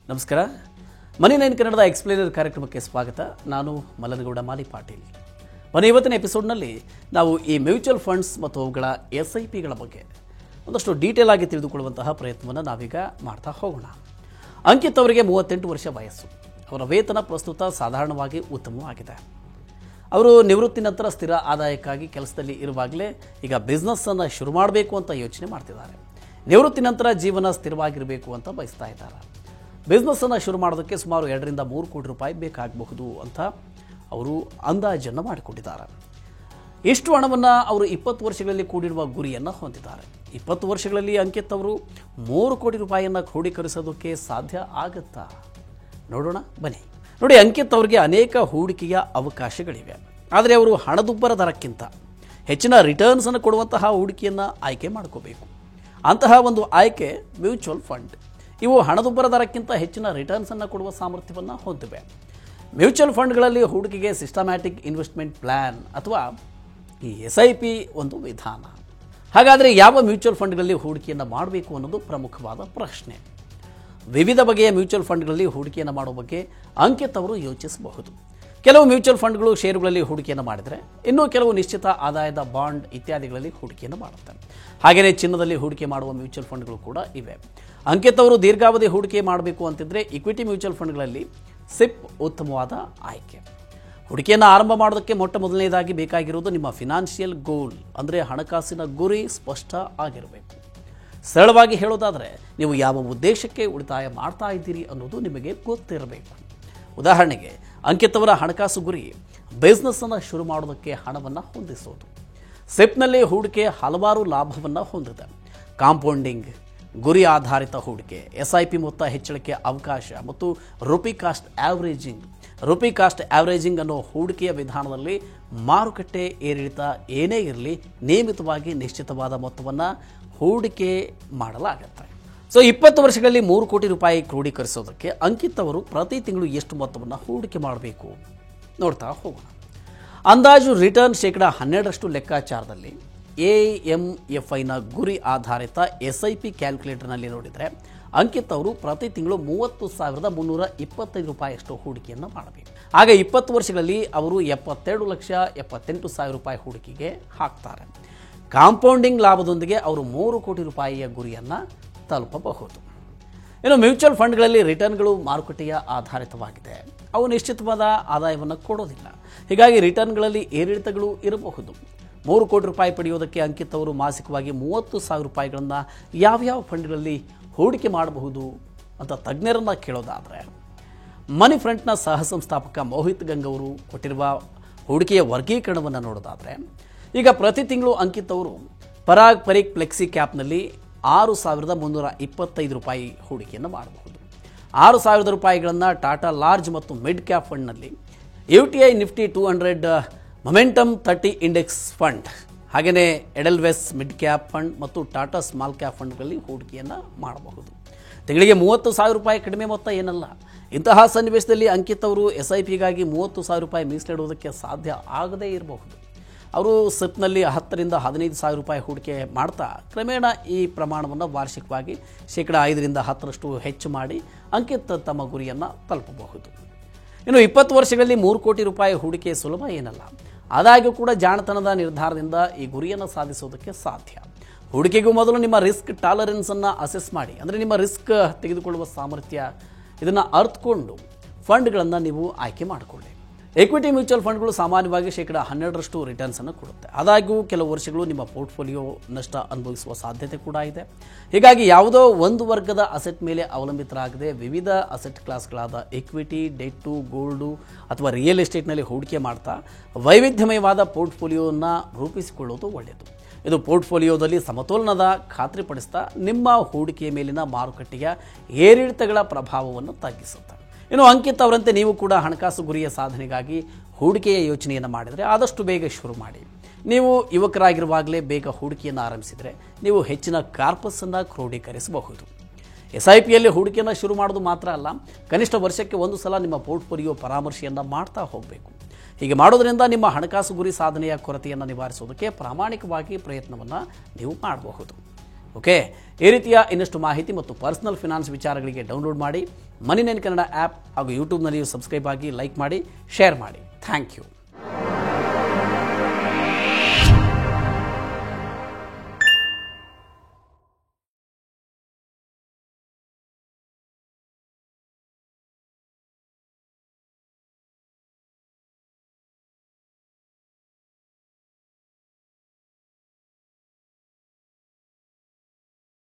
ನಮಸ್ಕಾರ. ಮನಿ ನೈನ್ ಕನ್ನಡದ ಎಕ್ಸ್ಪ್ಲೇನರ್ ಕಾರ್ಯಕ್ರಮಕ್ಕೆ ಸ್ವಾಗತ. ನಾನು ಮಲ್ಲನಗೌಡ ಮಾಲಿ ಪಾಟೀಲ್. ಇವತ್ತಿನ ಎಪಿಸೋಡ್ನಲ್ಲಿ ನಾವು ಈ ಮ್ಯೂಚುವಲ್ ಫಂಡ್ಸ್ ಮತ್ತು ಅವುಗಳ SIPಗಳ ಬಗ್ಗೆ ಒಂದಷ್ಟು ಡೀಟೇಲ್ ಆಗಿ ತಿಳಿದುಕೊಳ್ಳುವಂತಹ ಪ್ರಯತ್ನವನ್ನು ನಾವೀಗ ಮಾಡ್ತಾ ಹೋಗೋಣ. ಅಂಕಿತ್ ಅವರಿಗೆ 38 ವರ್ಷ ವಯಸ್ಸು. ಅವರ ವೇತನ ಪ್ರಸ್ತುತ ಸಾಧಾರಣವಾಗಿ ಉತ್ತಮವಾಗಿದೆ. ಅವರು ನಿವೃತ್ತಿ ನಂತರ ಸ್ಥಿರ ಆದಾಯಕ್ಕಾಗಿ ಕೆಲಸದಲ್ಲಿ ಇರುವಾಗಲೇ ಈಗ ಬಿಸ್ನೆಸ್ಸನ್ನು ಶುರು ಮಾಡಬೇಕು ಅಂತ ಯೋಚನೆ ಮಾಡ್ತಿದ್ದಾರೆ. ನಿವೃತ್ತಿ ನಂತರ ಜೀವನ ಸ್ಥಿರವಾಗಿರಬೇಕು ಅಂತ ಬಯಸ್ತಾ ಇದ್ದಾರೆ. ಬಿಸ್ನೆಸ್ಸನ್ನು ಶುರು ಮಾಡೋದಕ್ಕೆ ಸುಮಾರು 2 ರಿಂದ 3 ಕೋಟಿ ರೂಪಾಯಿ ಬೇಕಾಗಬಹುದು ಅಂತ ಅವರು ಅಂದಾಜನ್ನು ಮಾಡಿಕೊಂಡಿದ್ದಾರೆ. ಇಷ್ಟು ಹಣವನ್ನು ಅವರು 20 ವರ್ಷಗಳಲ್ಲಿ ಕೂಡಿರುವ ಗುರಿಯನ್ನು ಹೊಂದಿದ್ದಾರೆ. 20 ವರ್ಷಗಳಲ್ಲಿ ಅಂಕಿತ್ ಅವರು 3 ಕೋಟಿ ರೂಪಾಯಿಯನ್ನು ಕ್ರೋಢೀಕರಿಸೋದಕ್ಕೆ ಸಾಧ್ಯ ಆಗುತ್ತಾ? ನೋಡೋಣ ಬನ್ನಿ. ನೋಡಿ, ಅಂಕಿತ್ ಅವರಿಗೆ ಅನೇಕ ಹೂಡಿಕೆಯ ಅವಕಾಶಗಳಿವೆ. ಆದರೆ ಅವರು ಹಣದುಬ್ಬರ ದರಕ್ಕಿಂತ ಹೆಚ್ಚಿನ ರಿಟರ್ನ್ಸನ್ನು ಕೊಡುವಂತಹ ಹೂಡಿಕೆಯನ್ನು ಆಯ್ಕೆ ಮಾಡ್ಕೋಬೇಕು. ಅಂತಹ ಒಂದು ಆಯ್ಕೆ ಮ್ಯೂಚುವಲ್ ಫಂಡ್. ಇವು ಹಣದುಬ್ಬರ ದರಕ್ಕಿಂತ ಹೆಚ್ಚಿನ ರಿಟರ್ನ್ಸನ್ನು ಕೊಡುವ ಸಾಮರ್ಥ್ಯವನ್ನು ಹೊಂದಿವೆ. ಮ್ಯೂಚುವಲ್ ಫಂಡ್ಗಳಲ್ಲಿ ಹೂಡಿಕೆಗೆ ಸಿಸ್ಟಮ್ಯಾಟಿಕ್ ಇನ್ವೆಸ್ಟ್ಮೆಂಟ್ ಪ್ಲ್ಯಾನ್ ಅಥವಾ ಈ SIP ಒಂದು ವಿಧಾನ. ಹಾಗಾದರೆ ಯಾವ ಮ್ಯೂಚುವಲ್ ಫಂಡ್ಗಳಲ್ಲಿ ಹೂಡಿಕೆಯನ್ನು ಮಾಡಬೇಕು ಅನ್ನೋದು ಪ್ರಮುಖವಾದ ಪ್ರಶ್ನೆ. ವಿವಿಧ ಬಗೆಯ ಮ್ಯೂಚುವಲ್ ಫಂಡ್ಗಳಲ್ಲಿ ಹೂಡಿಕೆಯನ್ನು ಮಾಡೋ ಬಗ್ಗೆ ಅಂಕಿತ್ ಅವರು ಯೋಚಿಸಬಹುದು. ಕೆಲವು ಮ್ಯೂಚುವಲ್ ಫಂಡ್ಗಳು ಷೇರುಗಳಲ್ಲಿ ಹೂಡಿಕೆಯನ್ನು ಮಾಡಿದರೆ, ಇನ್ನೂ ಕೆಲವು ನಿಶ್ಚಿತ ಆದಾಯದ ಬಾಂಡ್ ಇತ್ಯಾದಿಗಳಲ್ಲಿ ಹೂಡಿಕೆಯನ್ನು ಮಾಡುತ್ತೆ. ಹಾಗೆಯೇ ಚಿನ್ನದಲ್ಲಿ ಹೂಡಿಕೆ ಮಾಡುವ ಮ್ಯೂಚುವಲ್ ಫಂಡ್ಗಳು ಕೂಡ ಇವೆ. ಅಂಕಿತ್ ಅವರು ದೀರ್ಘಾವಧಿ ಹೂಡಿಕೆ ಮಾಡಬೇಕು ಅಂತಿದ್ರೆ ಇಕ್ವಿಟಿ ಮ್ಯೂಚುವಲ್ ಫಂಡ್ಗಳಲ್ಲಿ SIP ಉತ್ತಮವಾದ ಆಯ್ಕೆ. ಹೂಡಿಕೆಯನ್ನು ಆರಂಭ ಮಾಡೋದಕ್ಕೆ ಮೊದಲನೇದಾಗಿ ಬೇಕಾಗಿರುವುದು ನಿಮ್ಮ ಫಿನಾನ್ಷಿಯಲ್ ಗೋಲ್, ಅಂದರೆ ಹಣಕಾಸಿನ ಗುರಿ ಸ್ಪಷ್ಟ ಆಗಿರಬೇಕು. ಸರಳವಾಗಿ ಹೇಳೋದಾದರೆ, ನೀವು ಯಾವ ಉದ್ದೇಶಕ್ಕೆ ಉಳಿತಾಯ ಮಾಡ್ತಾ ಇದ್ದೀರಿ ಅನ್ನೋದು ನಿಮಗೆ ಗೊತ್ತಿರಬೇಕು. ಉದಾಹರಣೆಗೆ, ಅಂಕಿತ್ ಅವರ ಹಣಕಾಸು ಗುರಿ ಬಿಸ್ನೆಸ್ಸನ್ನು ಶುರು ಮಾಡೋದಕ್ಕೆ ಹಣವನ್ನು ಹೊಂದಿಸೋದು. SIPನಲ್ಲಿ ಹೂಡಿಕೆ ಹಲವಾರು ಲಾಭವನ್ನು ಹೊಂದಿದೆ. ಕಾಂಪೌಂಡಿಂಗ್, ಗುರಿ ಆಧಾರಿತ ಹೂಡಿಕೆ, SIP ಮೊತ್ತ ಹೆಚ್ಚಳಕ್ಕೆ ಅವಕಾಶ ಮತ್ತು ರುಪಿ ಕಾಸ್ಟ್ ಆವರೇಜಿಂಗ್ ಅನ್ನೋ ಹೂಡಿಕೆಯ ವಿಧಾನದಲ್ಲಿ ಮಾರುಕಟ್ಟೆ ಏರಿಳಿತ ಏನೇ ಇರಲಿ ನಿಯಮಿತವಾಗಿ ನಿಶ್ಚಿತವಾದ ಮೊತ್ತವನ್ನು ಹೂಡಿಕೆ ಮಾಡಲಾಗುತ್ತೆ. 20 ವರ್ಷಗಳಲ್ಲಿ 3 ಕೋಟಿ ರೂಪಾಯಿ ಕ್ರೋಢೀಕರಿಸೋದಕ್ಕೆ ಅಂಕಿತ್ ಅವರು ಪ್ರತಿ ತಿಂಗಳು ಎಷ್ಟು ಮೊತ್ತವನ್ನು ಹೂಡಿಕೆ ಮಾಡಬೇಕು ನೋಡ್ತಾ ಹೋಗೋಣ. ಅಂದಾಜು ರಿಟರ್ನ್ 12% ಲೆಕ್ಕಾಚಾರದಲ್ಲಿ AMFIನ ಗುರಿ ಆಧಾರಿತ SIP ಕ್ಯಾಲ್ಕುಲೇಟರ್ನಲ್ಲಿ ನೋಡಿದರೆ ಅಂಕಿತ್ ಅವರು ಪ್ರತಿ ತಿಂಗಳು 30,325 ರೂಪಾಯಿಯಷ್ಟು ಹೂಡಿಕೆಯನ್ನು ಮಾಡಬೇಕು. ಆಗ 20 ವರ್ಷಗಳಲ್ಲಿ ಅವರು 72,78,000 ರೂಪಾಯಿ ಹೂಡಿಕೆಗೆ ಹಾಕ್ತಾರೆ. ಕಾಂಪೌಂಡಿಂಗ್ ಲಾಭದೊಂದಿಗೆ ಅವರು 3 ಕೋಟಿ ರೂಪಾಯಿಯ ಗುರಿಯನ್ನು ತಲುಪಬಹುದು. ಇನ್ನು ಮ್ಯೂಚುವಲ್ ಫಂಡ್ಗಳಲ್ಲಿ ರಿಟರ್ನ್ಗಳು ಮಾರುಕಟ್ಟೆಯ ಆಧಾರಿತವಾಗಿದೆ. ಅವು ನಿಶ್ಚಿತವಾದ ಆದಾಯವನ್ನು ಕೊಡೋದಿಲ್ಲ. ಹೀಗಾಗಿ ರಿಟರ್ನ್ಗಳಲ್ಲಿ ಏರಿಳಿತಗಳು ಇರಬಹುದು. 3 ಕೋಟಿ ರೂಪಾಯಿ ಪಡೆಯೋದಕ್ಕೆ ಅಂಕಿತ್ ಅವರು ಮಾಸಿಕವಾಗಿ 30,000 ರೂಪಾಯಿಗಳನ್ನು ಯಾವ್ಯಾವ ಫಂಡ್ಗಳಲ್ಲಿ ಹೂಡಿಕೆ ಮಾಡಬಹುದು ಅಂತ ತಜ್ಞರನ್ನು ಕೇಳೋದಾದರೆ, ಮನಿ ಫ್ರಂಟ್ನ ಸಹ ಸಂಸ್ಥಾಪಕ ಮೋಹಿತ್ ಗಂಗ್ ಅವರು ಕೊಟ್ಟಿರುವ ಹೂಡಿಕೆಯ ವರ್ಗೀಕರಣವನ್ನು ನೋಡೋದಾದರೆ, ಈಗ ಪ್ರತಿ ತಿಂಗಳು ಅಂಕಿತ್ ಅವರು ಪರಾಗ್ ಪರೀಕ್ ಫ್ಲೆಕ್ಸಿ ಕ್ಯಾಪ್ನಲ್ಲಿ 6,325 ರೂಪಾಯಿ ಹೂಡಿಕೆಯನ್ನು ಮಾಡಬಹುದು. 6,000 ರೂಪಾಯಿಗಳನ್ನು ಟಾಟಾ ಲಾರ್ಜ್ ಮತ್ತು ಮಿಡ್ ಕ್ಯಾಪ್ ಫಂಡ್ನಲ್ಲಿ, UTI Nifty 200 momentum 30 index fund, ಹಾಗೆಯೇ ಎಡೆಲ್ವೆಸ್ ಮಿಡ್ ಕ್ಯಾಪ್ ಫಂಡ್ ಮತ್ತು ಟಾಟಾ ಸ್ಮಾಲ್ ಕ್ಯಾಪ್ ಫಂಡ್ಗಳಲ್ಲಿ ಹೂಡಿಕೆಯನ್ನು ಮಾಡಬಹುದು. ತಿಂಗಳಿಗೆ 30,000 ರೂಪಾಯಿ ಕಡಿಮೆ ಮೊತ್ತ ಏನಲ್ಲ. ಇಂತಹ ಸನ್ನಿವೇಶದಲ್ಲಿ ಅಂಕಿತ್ ಅವರು SIPಗಾಗಿ 30,000 ರೂಪಾಯಿ ಮೀಸಲಿಡುವುದಕ್ಕೆ ಸಾಧ್ಯ ಆಗದೇ ಇರಬಹುದು. ಅವರು SIPನಲ್ಲಿ 10,000 ರಿಂದ 15,000 ರೂಪಾಯಿ ಹೂಡಿಕೆ ಮಾಡ್ತಾ ಕ್ರಮೇಣ ಈ ಪ್ರಮಾಣವನ್ನು ವಾರ್ಷಿಕವಾಗಿ 5 ರಿಂದ 10% ಹೆಚ್ಚು ಮಾಡಿ ಅಂಕಿತ್ ತಮ್ಮ ಗುರಿಯನ್ನು ತಲುಪಬಹುದು. ಇನ್ನು 20 ವರ್ಷಗಳಲ್ಲಿ 3 ಕೋಟಿ ರೂಪಾಯಿ ಹೂಡಿಕೆ ಸುಲಭ ಏನಲ್ಲ. ಆದಾಗ್ಯೂ ಕೂಡ ಜಾಣತನದ ನಿರ್ಧಾರದಿಂದ ಈ ಗುರಿಯನ್ನು ಸಾಧಿಸೋದಕ್ಕೆ ಸಾಧ್ಯ. ಹೂಡಿಕೆಗೂ ಮೊದಲು ನಿಮ್ಮ ರಿಸ್ಕ್ ಟಾಲರೆನ್ಸನ್ನು ಅಸೆಸ್ ಮಾಡಿ, ಅಂದರೆ ನಿಮ್ಮ ರಿಸ್ಕ್ ತೆಗೆದುಕೊಳ್ಳುವ ಸಾಮರ್ಥ್ಯ, ಇದನ್ನು ಅರ್ಥಕೊಂಡು ಫಂಡ್ಗಳನ್ನು ನೀವು ಆಯ್ಕೆ ಮಾಡಿಕೊಳ್ಳಿ. ಎಕ್ವಿಟಿ ಮ್ಯೂಚುವಲ್ ಫಂಡ್ಗಳು ಸಾಮಾನ್ಯವಾಗಿ 12% ರಿಟರ್ನ್ಸನ್ನು ಕೊಡುತ್ತೆ. ಆದಾಗ್ಯೂ ಕೆಲವು ವರ್ಷಗಳು ನಿಮ್ಮ ಪೋರ್ಟ್ಫೋಲಿಯೋ ನಷ್ಟ ಅನುಭವಿಸುವ ಸಾಧ್ಯತೆ ಕೂಡ ಇದೆ. ಹೀಗಾಗಿ ಯಾವುದೋ ಒಂದು ವರ್ಗದ ಅಸೆಟ್ ಮೇಲೆ ಅವಲಂಬಿತರಾಗದೆ ವಿವಿಧ ಅಸೆಟ್ ಕ್ಲಾಸ್ಗಳಾದ ಎಕ್ವಿಟಿ, ಡೆಟ್ಟು, ಗೋಲ್ಡು ಅಥವಾ ರಿಯಲ್ ಎಸ್ಟೇಟ್ನಲ್ಲಿ ಹೂಡಿಕೆ ಮಾಡ್ತಾ ವೈವಿಧ್ಯಮಯವಾದ ಪೋರ್ಟ್ಫೋಲಿಯೋನ ರೂಪಿಸಿಕೊಳ್ಳುವುದು ಒಳ್ಳೆಯದು. ಇದು ಪೋರ್ಟ್ಫೋಲಿಯೋದಲ್ಲಿ ಸಮತೋಲನದ ಖಾತ್ರಿಪಡಿಸ್ತಾ ನಿಮ್ಮ ಹೂಡಿಕೆಯ ಮೇಲಿನ ಮಾರುಕಟ್ಟೆಯ ಏರಿಳಿತಗಳ ಪ್ರಭಾವವನ್ನು ತಗ್ಗಿಸುತ್ತೆ. ಇನ್ನು ಅಂಕಿತ್ ಅವರಂತೆ ನೀವು ಕೂಡ ಹಣಕಾಸು ಗುರಿಯ ಸಾಧನೆಗಾಗಿ ಹೂಡಿಕೆಯ ಯೋಚನೆಯನ್ನು ಮಾಡಿದರೆ ಆದಷ್ಟು ಬೇಗ ಶುರು ಮಾಡಿ. ನೀವು ಯುವಕರಾಗಿರುವಾಗಲೇ ಬೇಗ ಹೂಡಿಕೆಯನ್ನು ಆರಂಭಿಸಿದರೆ ನೀವು ಹೆಚ್ಚಿನ ಕಾರ್ಪಸನ್ನು ಕ್ರೋಢೀಕರಿಸಬಹುದು. SIPಯಲ್ಲಿ ಹೂಡಿಕೆಯನ್ನು ಶುರು ಮಾಡೋದು ಮಾತ್ರ ಅಲ್ಲ, ಕನಿಷ್ಠ ವರ್ಷಕ್ಕೆ 1 ಸಲ ನಿಮ್ಮ ಪೋರ್ಟ್ಫೋಲಿಯೋ ಪರಾಮರ್ಶೆಯನ್ನು ಮಾಡ್ತಾ ಹೋಗಬೇಕು. ಹೀಗೆ ಮಾಡೋದರಿಂದ ನಿಮ್ಮ ಹಣಕಾಸು ಗುರಿ ಸಾಧನೆಯ ಕೊರತೆಯನ್ನು ನಿವಾರಿಸೋದಕ್ಕೆ ಪ್ರಾಮಾಣಿಕವಾಗಿ ಪ್ರಯತ್ನವನ್ನು ನೀವು ಮಾಡಬಹುದು. ಓಕೆ, ಈ ರೀತಿಯ ಇನ್ನಷ್ಟು ಮಾಹಿತಿ ಮತ್ತು ಪರ್ಸನಲ್ ಫಿನಾನ್ಸ್ ವಿಚಾರಗಳಿಗೆ ಡೌನ್ಲೋಡ್ ಮಾಡಿ ಮನಿ9 ಕನ್ನಡ ಆ್ಯಪ್ ಹಾಗೂ ಯೂಟ್ಯೂಬ್ನಲ್ಲಿಯೂ ಸಬ್ಸ್ಕ್ರೈಬ್ ಆಗಿ ಲೈಕ್ ಮಾಡಿ ಶೇರ್ ಮಾಡಿ ಥ್ಯಾಂಕ್ ಯು.